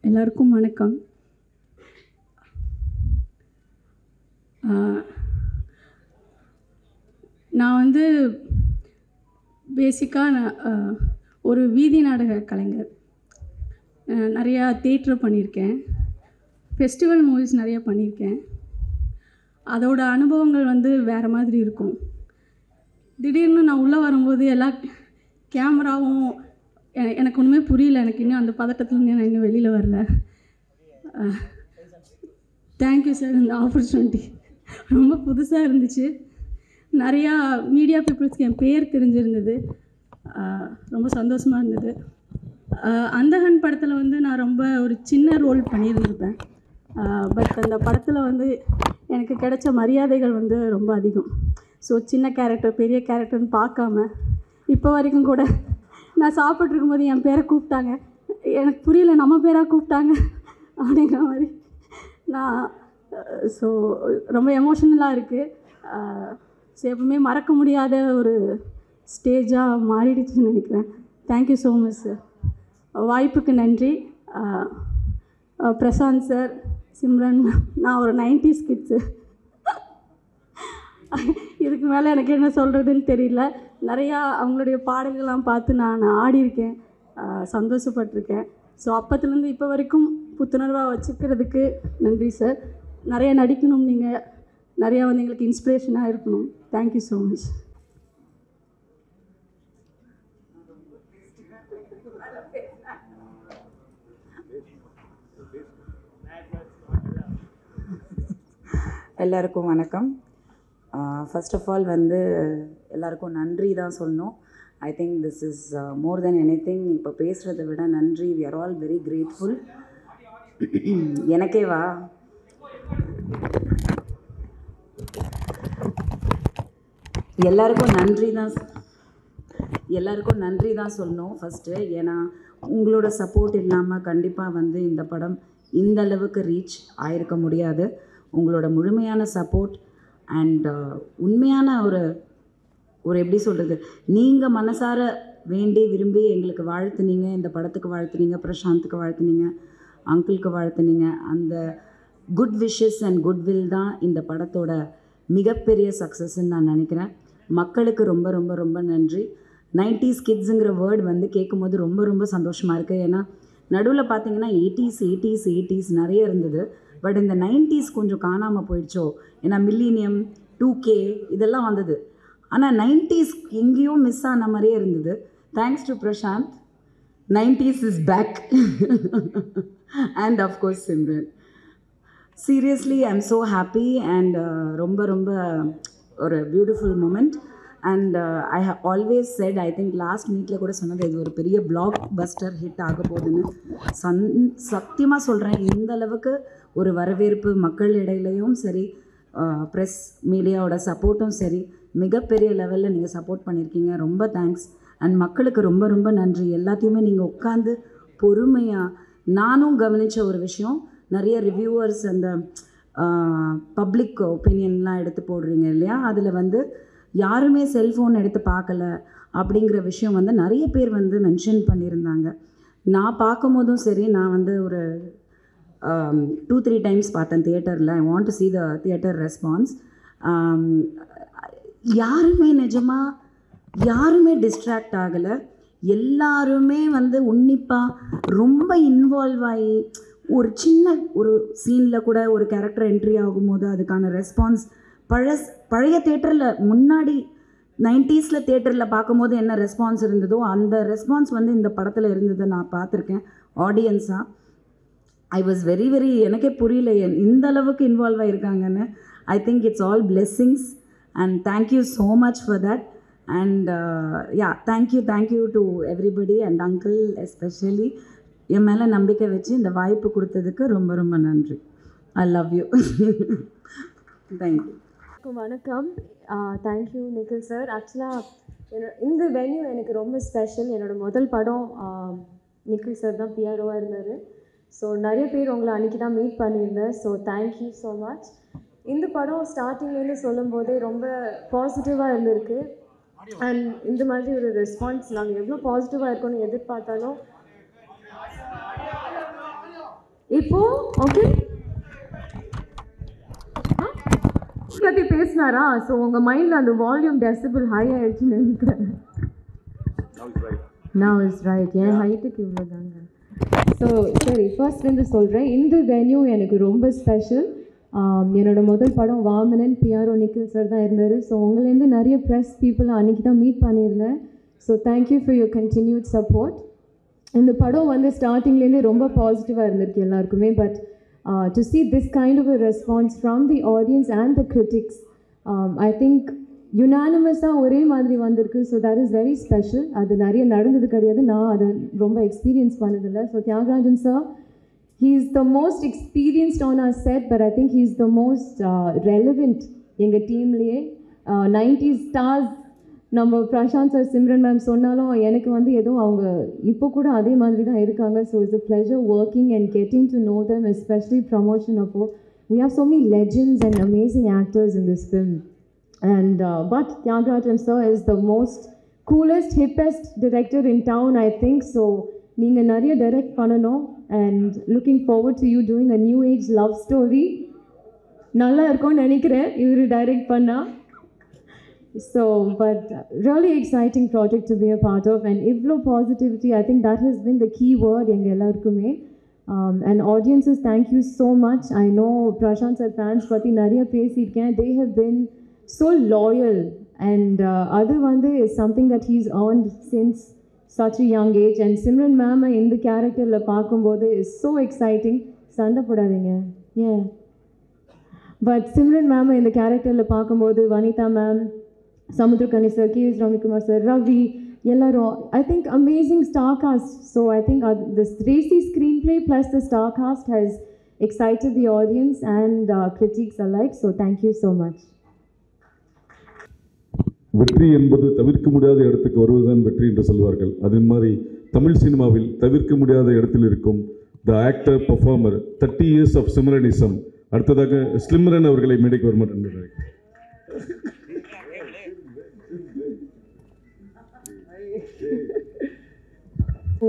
எல்லாருக்கும் வணக்கம். நான் வந்து பேசிக்காக ஒரு வீதி நாடக கலைஞர். நிறையா தியேட்டர் பண்ணியிருக்கேன், ஃபெஸ்டிவல் மூவிஸ் நிறையா பண்ணியிருக்கேன். அதோட அனுபவங்கள் வந்து வேறு மாதிரி இருக்கும். திடீர்னு நான் உள்ளே வரும்போது எல்லா கேமராவும் எனக்கு ஒன்றுமே புரியல. எனக்கு இன்னும் அந்த பதட்டத்துலேருந்து நான் இன்னும் வெளியில் வரல. Thank you sir. இந்த ஆப்பர்ச்சுனிட்டி ரொம்ப புதுசாக இருந்துச்சு. நிறையா மீடியா பீப்புள்ஸ்க்கு என் பேர் தெரிஞ்சிருந்தது. ரொம்ப சந்தோஷமாக இருந்தது. அந்தகன் படத்தில் வந்து நான் ரொம்ப ஒரு சின்ன ரோல் பண்ணியிருந்திருப்பேன். பட் அந்த படத்தில் வந்து எனக்கு கிடைச்ச மரியாதைகள் வந்து ரொம்ப அதிகம். ஸோ சின்ன கேரக்டர் பெரிய கேரக்டர்னு பார்க்காம இப்போ வரைக்கும் கூட நான் சாப்பிட்ருக்கும்போது என் பேரை கூப்பிட்டாங்க. எனக்கு புரியல, நம்ம பேராக கூப்பிட்டாங்க அப்படிங்கிற மாதிரி நான் ஸோ ரொம்ப எமோஷ்னலாக இருக்குது. ஸோ எப்பவுமே மறக்க முடியாத ஒரு ஸ்டேஜாக மாறிடுச்சுன்னு நினைக்கிறேன். Thank you so much sir. வாய்ப்புக்கு நன்றி. பிரசாந்த் சார், சிம்ரன், நான் ஒரு 90s கிட்ஸு. இதுக்கு மேலே எனக்கு என்ன சொல்கிறதுன்னு தெரியல. நிறையா அவங்களுடைய பாடல்கள்லாம் பார்த்து நான் ஆடியிருக்கேன், சந்தோஷப்பட்டிருக்கேன். ஸோ அப்பத்துலேருந்து இப்போ வரைக்கும் புத்துணர்வாக வச்சுக்கிறதுக்கு நன்றி சார். நிறையா நடிக்கணும், நீங்கள் நிறையா வந்து எங்களுக்கு இன்ஸ்பிரேஷனாக இருக்கணும். Thank you so much. எல்லாருக்கும் வணக்கம். ஃபர்ஸ்ட் ஆஃப் ஆல் வந்து எல்லாருக்கும் நன்றி தான் சொல்லணும். I think this is more than anything. இப்போ பேசுகிறத விட நன்றி. We are all very grateful. எனக்கேவா எல்லாருக்கும் நன்றி தான் சொல்லணும் ஃபஸ்ட்டு. ஏன்னா உங்களோட சப்போர்ட் இல்லாமல் கண்டிப்பாக வந்து இந்த படம் இந்த அளவுக்கு ரீச் ஆகிருக்க முடியாது. உங்களோட முழுமையான சப்போர்ட் அண்ட் உண்மையான ஒரு எப்படி சொல்கிறது, நீங்கள் மனசார வேண்டி விரும்பி எங்களுக்கு வாழ்த்துனீங்க, இந்த படத்துக்கு வாழ்த்துனீங்க, பிரசாந்துக்கு வாழ்த்துனீங்க, அங்கிளுக்கு வாழ்த்துனீங்க. அந்த குட் விஷஸ் அண்ட் குட்வில் தான் இந்த படத்தோட மிகப்பெரிய சக்ஸஸ்ன்னு நான் நினைக்கிறேன். மக்களுக்கு ரொம்ப ரொம்ப ரொம்ப நன்றி. 90s கிட்ஸுங்கிற வேர்டு வந்து கேட்கும்போது ரொம்ப ரொம்ப சந்தோஷமாக இருக்குது. ஏன்னா நடுவில் பார்த்தீங்கன்னா 80s நிறைய இருந்தது. பட் இந்த 90s கொஞ்சம் காணாமல் போயிடுச்சோ. ஏன்னா மில்லினியம், 2K இதெல்லாம் வந்தது. ஆனால் 90s எங்கேயோ மிஸ் ஆன மாதிரியே இருந்தது. Thanks to Prashanth, 90s is back. And of course Simran. Seriously I am so happy and ரொம்ப ரொம்ப ஒரு beautiful moment. And I have always said, I think last மீட்டில் கூட சொன்னது, இது ஒரு பெரிய பிளாக் பஸ்டர் ஹிட் ஆக போகுதுன்னு. சத்தியமாக சொல்கிறேன். இந்த அளவுக்கு ஒரு வரவேற்பு மக்கள் இடையிலையும் சரி, ப்ரெஸ் மீடியாவோட சப்போர்ட்டும் சரி, மிகப்பெரிய லெவலில் நீங்கள் சப்போர்ட் பண்ணியிருக்கீங்க. ரொம்ப தேங்க்ஸ். அண்ட் மக்களுக்கு ரொம்ப ரொம்ப நன்றி. எல்லாத்தையுமே நீங்கள் உட்காந்து பொறுமையாக, நானும் கவனித்த ஒரு விஷயம், நிறைய ரிவ்யூவர்ஸ் அந்த பப்ளிக் ஒப்பீனியன்லாம் எடுத்து போடுறீங்க இல்லையா, அதில் வந்து யாருமே செல்ஃபோன் எடுத்து பார்க்கல அப்படிங்கிற விஷயம் வந்து நிறைய பேர் வந்து மென்ஷன் பண்ணியிருந்தாங்க. நான் பார்க்கும் சரி, நான் வந்து ஒரு 2-3 டைம்ஸ் பார்த்தேன் தியேட்டரில். I want to see the theatre response. யாருமே டிஸ்ட்ராக்ட் ஆகலை. எல்லாருமே வந்து உன்னிப்பாக ரொம்ப இன்வால்வ் ஆகி, ஒரு சின்ன ஒரு சீனில் கூட ஒரு கேரக்டர் என்ட்ரி ஆகும்போது அதுக்கான ரெஸ்பான்ஸ் பழைய தியேட்டரில் முன்னாடி 90s தியேட்டரில் பார்க்கும்போது என்ன ரெஸ்பான்ஸ் இருந்ததோ அந்த ரெஸ்பான்ஸ் வந்து இந்த படத்தில் இருந்ததை நான் பார்த்துருக்கேன் ஆடியன்ஸாக. ஐ வாஸ் வெரி வெரி, எனக்கே புரியல இந்த அளவுக்கு இன்வால்வ் ஆகிருக்காங்கன்னு. I think it's all blessings and thank you so much for that. And yeah, thank you to everybody and uncle especially என் மேலே நம்பிக்கை வச்சு இந்த வாய்ப்பு கொடுத்ததுக்கு ரொம்ப ரொம்ப நன்றி. I love you. தேங்க்யூ. வணக்கம். Thank you Nikhil sir. ஆக்சுவலாக இந்த வென்யூ எனக்கு ரொம்ப ஸ்பெஷல். என்னோடய முதல் படம் நிக்கில் சார் தான் பிஆர்ஓவாக இருந்தார். ஸோ நிறைய பேர் உங்களை அன்றைக்கி தான் மீட் பண்ணியிருந்தேன். So thank you so much. இந்த படம் ஸ்டார்டிங்லேருந்து சொல்லும்போதே ரொம்ப பாசிட்டிவாக இருந்திருக்கு. அண்ட் இந்த மாதிரி ஒரு ரெஸ்பான்ஸ் நாங்கள் எவ்வளோ பாசிட்டிவாக இருக்கோன்னு எதிர்பார்த்தாலும் இப்போ ஓகே பற்றி பேசினாரா? ஸோ உங்கள் மைண்டில் அந்த வால்யூம் டெசிபிள் ஹை ஆயிடுச்சுன்னு நினைக்கிறேன். நான் இஸ் ரைட். என் ஹைட்டுக்கு இவ்வளோ தாங்க. ஸோ சரி, ஃபர்ஸ்ட்லேருந்து சொல்கிறேன். இந்த வென்யூ எனக்கு ரொம்ப ஸ்பெஷல். என்னோட முதல் படம் வாமனன், பிஆர்ஓ நிக்கில் சார் தான் இருந்தார். ஸோ உங்களேருந்து நிறைய ப்ரெஸ் பீப்புளை அன்றைக்கி தான் மீட் பண்ணியிருந்தேன். So thank you for your continued support. இந்த படம் வந்து ஸ்டார்டிங்லேருந்தே ரொம்ப பாசிட்டிவாக இருந்திருக்கு எல்லாருக்குமே. But to see this kind of a response from the audience and the critics, I think யுனானிமஸாக ஒரே மாதிரி வந்திருக்கு. So that is very special. அது நிறைய நடந்தது கிடையாது, நான் அதை ரொம்ப எக்ஸ்பீரியன்ஸ் பண்ணதில்லை. ஸோ Thiagarajan sir, he is the most experienced on our set, but I think he is the most relevant எங்கள் டீம்லேயே. 90s stars நம்ம பிரசாந்த் சார், சிம்ரன் மேம் சொன்னாலும் எனக்கு வந்து எதுவும் அவங்க இப்போ கூட அதே மாதிரி தான் இருக்காங்க. So it's a pleasure working and getting to know them, especially promotion அப்போ. We have so many legends and amazing actors in this film. And but Tyagarajan sir is the most coolest, hippest director in town, I think. So நீங்கள் நிறைய direct பண்ணணும். And looking forward to you doing a new age love story. நல்லா இருக்கும்னு நினைக்கிறேன் இவர் direct பண்ணால். So, but really exciting project to be a part of, and ivlo positivity, I think that has been the key word enga ellarkume. And audiences, thank you so much. I know Prashant sir fans patti nariya pesirken. They have been so loyal, and adu vandu is something that he's earned since such a young age. And Simran ma'am in the character la paakumbodhu is so exciting. Sanda podadinga, yeah. But Simran ma'am in the character la paakumbodhu, Vanitha ma'am, Samudrakani sir, K.S. Ramikumar sir, Ravi, Yellaro, I think amazing star cast. So I think this racy screenplay plus the star cast has excited the audience and critics alike. So thank you so much. வெற்றி என்பது தவிர்க்க முடியாத இடத்துக்கு வருவதுதான் வெற்றி என்று சொல்வார்கள். அதே மாதிரி தமிழ் சினிமாவில் தவிர்க்க முடியாத இடத்தில் இருக்கும் the actor performer 30 years of சிம்ரனிசம். அடுத்ததாக ஸ்லிம்ரன் அவர்களை மேடைக்கு வரமாட்டேன்.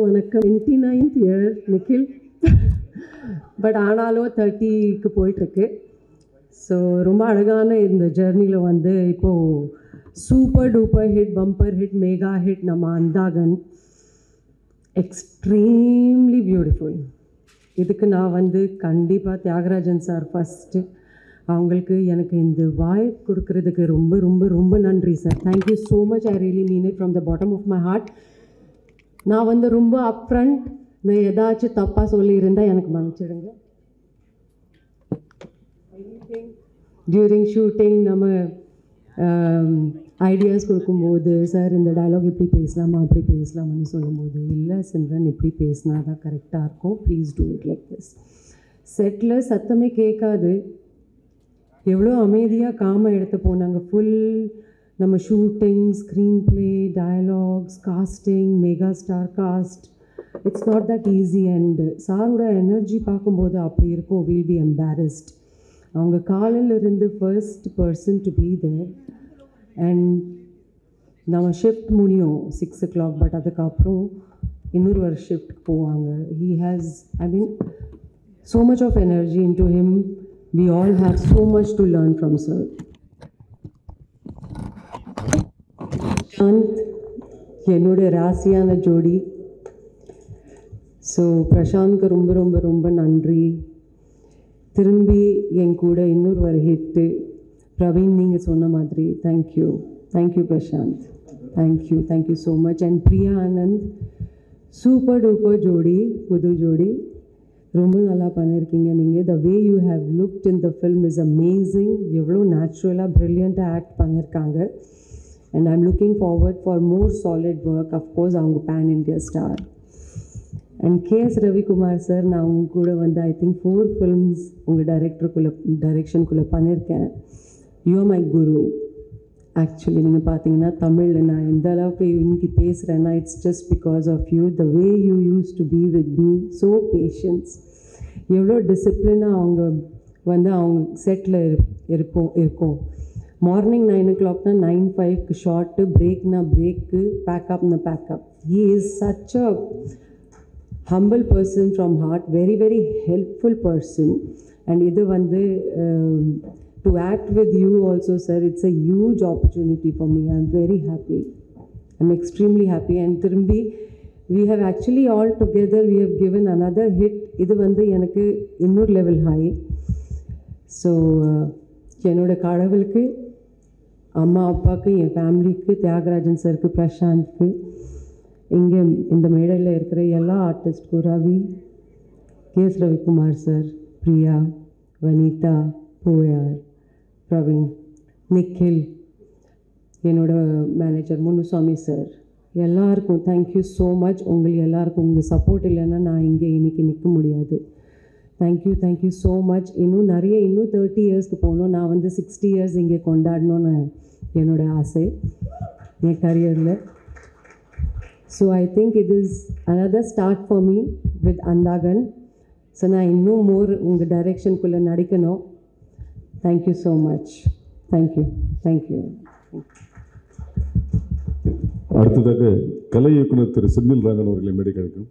வணக்கம். 29th year நிக்கில், பட் ஆனாலும் 30க்கு போயிட்டுருக்கு. ஸோ ரொம்ப அழகான இந்த ஜேர்னியில் வந்து இப்போது super duper hit, bumper hit, mega hit நம்ம அந்தாகன், எக்ஸ்ட்ரீம்லி பியூட்டிஃபுல். இதுக்கு நான் வந்து கண்டிப்பாக தியாகராஜன் சார் ஃபஸ்ட்டு, அவங்களுக்கு எனக்கு இந்த வாய்ப்பு கொடுக்கறதுக்கு ரொம்ப ரொம்ப ரொம்ப நன்றி sir. Thank you so much. I really mean it from the bottom of my heart. நான் வந்து ரொம்ப அப்ஃப்ரண்ட், நான் ஏதாச்சும் தப்பாக சொல்லியிருந்தால் எனக்கு மன்னிச்சிடுங்க. டியூரிங் ஷூட்டிங் நம்ம ஐடியாஸ் கொடுக்கும்போது, சார் இந்த டயலாக் இப்படி பேசலாமா அப்படி பேசலாமான்னு சொல்லும்போது, இல்லை சிம்ரன் இப்படி பேசினா தான் கரெக்டாக இருக்கும், please do it like this. செட்டில் சத்தமே கேட்காது, எவ்வளோ அமைதியாக காமாக எடுத்து போனாங்க. ஃபுல் நம்ம shooting, screenplay, dialogues, casting, mega star cast, it's not that easy. And சாரோட எனர்ஜி பார்க்கும்போது அப்படி இருக்கும், வில் பி எம்பாரஸ்ட். அவங்க காலையிலிருந்து first person to be there. And நம்ம ஷிஃப்ட் முடியும் 6 o'clock, பட் அதுக்கப்புறம் இன்னொரு ஒரு ஷிஃப்ட்டுக்கு போவாங்க. He has, I mean, so much of energy into him. We all have so much to learn from sir. Prashant, என்னோட ராசியான ஜோடி. ஸோ பிரசாந்த்க்கு ரொம்ப ரொம்ப ரொம்ப நன்றி. திரும்பி என் கூட இன்னொரு ஒரு ஹிட்டு. பிரவீன், நீங்கள் சொன்ன மாதிரி thank you. Thank you Prashanth, thank you so much. And Priya Anand, super duper ஜோடி, புது ஜோடி, ரொம்ப நல்லா பண்ணியிருக்கீங்க நீங்கள். The way you have looked in the film is amazing. எவ்வளோ நேச்சுரலாக ப்ரில்லியண்ட்டாக ஆக்ட் பண்ணியிருக்காங்க. And I'm looking forward for more solid work. Of course அவங்க pan India star. And K.S. Ravikumar sir, நான் உங்க கூட வந்து ஐ திங்க் 4 films உங்கள் டைரக்ஷனுக்குள்ளே பண்ணியிருக்கேன். You are my guru. Actually நீங்கள் பார்த்தீங்கன்னா தமிழில் நான் எந்த அளவுக்கு இன்னைக்கு பேசுகிறேன்னா, it's just because of you. The way you used to be with me, so patience. எவ்வளோ டிசிப்ளினாக அவங்க வந்து அவங்க செட்டில் இருக்கும். மார்னிங் 9 o'clock 9:05 ஷார்ட்டு, பிரேக்னா பிரேக்கு, பேக்கப்னா pack up. He is such a humble person from heart, very very helpful person. And idu vandu to act with you also, sir, it's a huge opportunity for me. I'm very happy. I'm extremely happy. And Tirumbi, we have actually all together, we have given another hit. Idu vandu enakku innor level high. So என்னோட கடவுளுக்கு, அம்மா அப்பாவுக்கு, என் ஃபேமிலிக்கு, தியாகராஜன் சருக்கு, பிரசாந்த்க்கு, இங்கே இந்த மேடையில் இருக்கிற எல்லா ஆர்டிஸ்ட்க்கும், ரவி, கேஎஸ் ரவிக்குமார் சார், பிரியா, வனிதா, போயார், பிரவீன், நிக்கில், என்னோட மேனேஜர் முனுசாமி சார், எல்லாருக்கும் தேங்க்யூ ஸோ மச். உங்களுக்கு எல்லாருக்கும் உங்கள் சப்போர்ட் இல்லைன்னா நான் இங்கே இன்றைக்கி நிற்க முடியாது. Thank you so much. இன்னும் 30 இயர்ஸ்க்கு போகணும். நான் வந்து 60 இயர்ஸ் இங்கே கொண்டாடணும்னு என்னோடய ஆசை என் கரியரில். So I think it is another start for me with Andhagan. So நான் இன்னும் மோர் உங்கள் டைரெக்ஷனுக்குள்ளே நடிக்கணும். Thank you so much. தேங்க்யூ. அடுத்ததாக கலை இயக்குனர் திரு செந்தில் ராகவன் அவர்களை மேடை கிடைக்கும்.